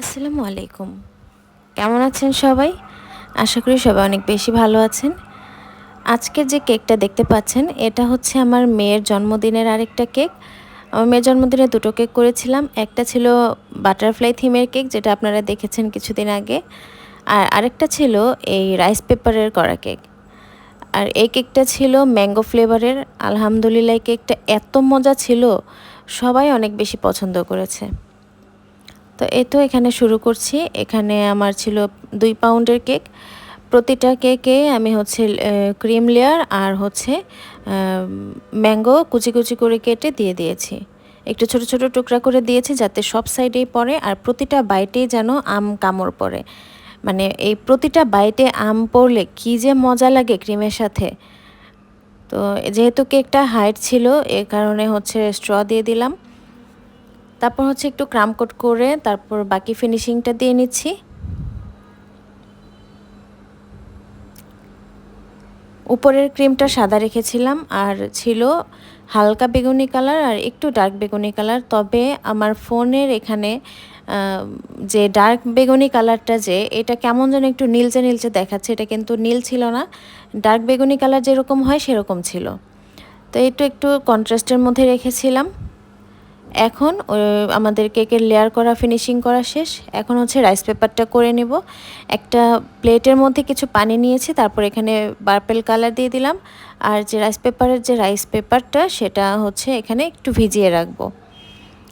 আসসালামু আলাইকুম। কেমন আছেন সবাই? আশা করি সবাই অনেক বেশি ভালো আছেন। আজকে যে কেকটা দেখতে পাচ্ছেন, এটা হচ্ছে আমার মেয়ের জন্মদিনের আরেকটা কেক। আমার মেয়ের জন্মদিনে ২ টো কেক করেছিলাম। একটা ছিল বাটারফ্লাই থিমের কেক, যেটা আপনারা দেখেছেন কিছুদিন আগে। আর আরেকটা ছিল এই রাইস পেপারের করা কেক। আর এই কেকটা ছিল ম্যাঙ্গো ফ্লেভারের। আলহামদুলিল্লাহ, এই কেকটা এত মজা ছিল, সবাই অনেক বেশি পছন্দ করেছে। তো এই তো এখানে শুরু করছি। এখানে আমার ছিল ২ পাউন্ডের কেক। প্রতিটা কেকে আমি হচ্ছে ক্রিম লেয়ার আর হচ্ছে ম্যাঙ্গো কুচি কুচি করে কেটে দিয়ে দিয়েছি। একটু ছোট ছোট টুকরা করে দিয়েছি যাতে সব সাইডেই পড়ে আর প্রতিটা বাইটেই যেন আম কামড় পড়ে। মানে এই প্রতিটা বাইটে আম পড়লে কী যে মজা লাগে ক্রিমের সাথে। তো যেহেতু কেকটা হাইট ছিল, এ কারণে হচ্ছে স্ট্র দিয়ে দিলাম। তারপর হচ্ছে একটু ক্রাম কোট করে তারপর বাকি ফিনিশিংটা দিয়ে নিচ্ছি। উপরের ক্রিমটা সাদা রেখেছিলাম আর ছিল হালকা বেগুনি কালার আর একটু ডার্ক বেগুনি কালার। তবে আমার ফোনের এখানে যে ডার্ক বেগুনি কালারটা, যে এটা কেমন যেন একটু নীলচে নীলচে দেখাচ্ছে, এটা কিন্তু নীল ছিল না। ডার্ক বেগুনি কালার যেরকম হয় সেরকম ছিল। তো একটু কন্ট্রাস্টের মধ্যে রেখেছিলাম। এখন আমাদের কেকের লেয়ার করা ফিনিশিং করা শেষ। এখন হচ্ছে রাইস পেপারটা করে নিব। একটা প্লেটের মধ্যে কিছু পানি নিয়েছি, তারপর এখানে পার্পল কালার দিয়ে দিলাম। আর যে রাইস পেপারটা সেটা হচ্ছে এখানে একটু ভিজিয়ে রাখবো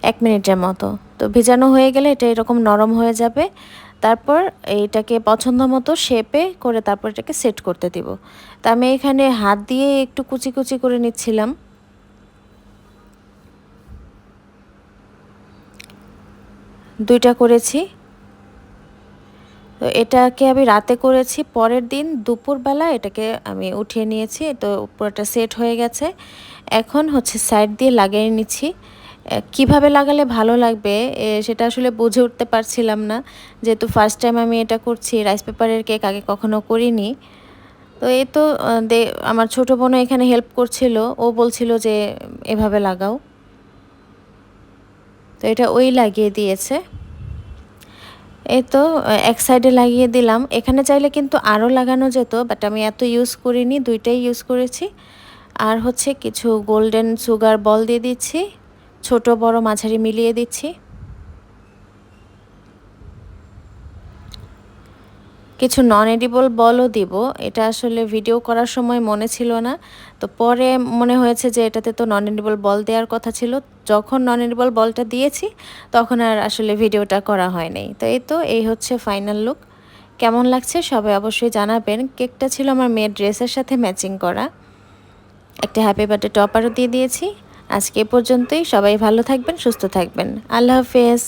১ মিনিটের মতো। তো ভিজানো হয়ে গেলে এটা এরকম নরম হয়ে যাবে। তারপর এইটাকে পছন্দ মতো শেপে করে তারপর এটাকে সেট করতে দিব। তো আমি এখানে হাত দিয়ে একটু কুচি কুচি করে নিচ্ছিলাম। ২টা করেছি। তো এটাকে আমি রাতে করেছি, পরের দিন দুপুরবেলা এটাকে আমি উঠিয়ে নিয়েছি। তো পুরোটা সেট হয়ে গেছে। এখন হচ্ছে সাইড দিয়ে লাগিয়ে নিচ্ছি। কিভাবে লাগালে ভালো লাগবে সেটা আসলে বুঝে উঠতে পারছিলাম না, যেহেতু ফার্স্ট টাইম আমি এটা করছি। রাইস পেপারের কেক আগে কখনো করিনি। তো এই তো আমার ছোটো বোনও এখানে হেল্প করছিল। ও বলছিল যে এভাবে লাগাও। তো এটা ওই লাগিয়ে দিয়েছে। এই তো এক সাইডে লাগিয়ে দিলাম। এখানে চাইলে কিন্তু আরও লাগানো যেত, বাট আমি এত ইউজ করিনি, ২টাই ইউজ করেছি। আর হচ্ছে কিছু গোল্ডেন সুগার বল দিয়ে দিচ্ছি, ছোট বড় মাঝারি মিলিয়ে দিচ্ছি। কিছু নন এডিবল বলও দিব। এটা আসলে ভিডিও করার সময় মনে ছিল না, তো পরে মনে হয়েছে যে এটাতে তো নন এডিবল বল দেওয়ার কথা ছিল। যখন নন এডিবল বলটা দিয়েছি তখন আর আসলে ভিডিওটা করা হয়নি। তো এই হচ্ছে ফাইনাল লুক। কেমন লাগছে সবাই অবশ্যই জানাবেন। কেকটা ছিল আমার মেয়ের ড্রেসের সাথে ম্যাচিং করা। একটা হ্যাপি বার্থডে টপারও দিয়ে দিয়েছি। আজকে এ পর্যন্তই। সবাই ভালো থাকবেন, সুস্থ থাকবেন। আল্লাহ হাফেজ।